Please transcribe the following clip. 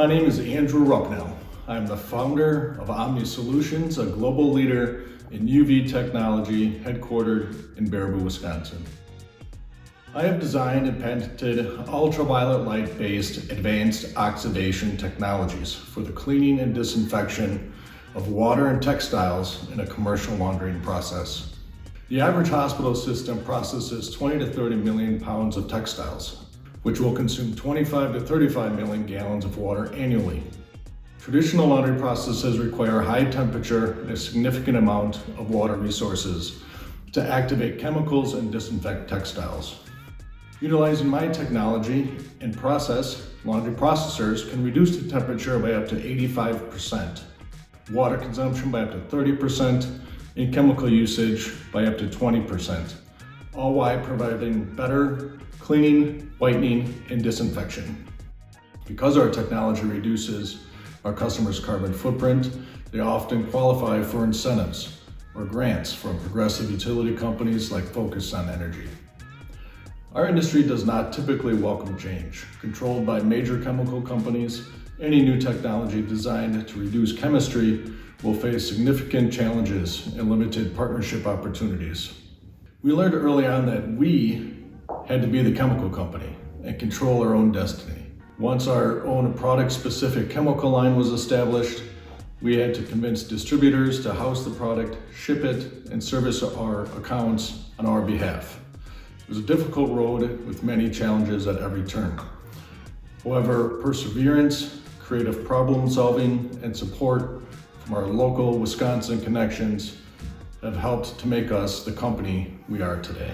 My name is Andrew Rucknell. I'm the founder of OMNI Solutions, a global leader in UV technology headquartered in Baraboo, Wisconsin. I have designed and patented ultraviolet light-based advanced oxidation technologies for the cleaning and disinfection of water and textiles in a commercial laundering process. The average hospital system processes 20 to 30 million pounds of textiles, which will consume 25 to 35 million gallons of water annually. Traditional laundry processes require high temperature and a significant amount of water resources to activate chemicals and disinfect textiles. Utilizing my technology and process, laundry processors can reduce the temperature by up to 85%, water consumption by up to 30%, and chemical usage by up to 20%, all while providing better cleaning, whitening, and disinfection. Because our technology reduces our customers' carbon footprint, they often qualify for incentives or grants from progressive utility companies like Focus on Energy. Our industry does not typically welcome change. Controlled by major chemical companies, any new technology designed to reduce chemistry will face significant challenges and limited partnership opportunities. We learned early on that we had to be the chemical company and control our own destiny. Once our own product-specific chemical line was established, we had to convince distributors to house the product, ship it, and service our accounts on our behalf. It was a difficult road with many challenges at every turn. However, perseverance, creative problem solving, and support from our local Wisconsin connections have helped to make us the company we are today.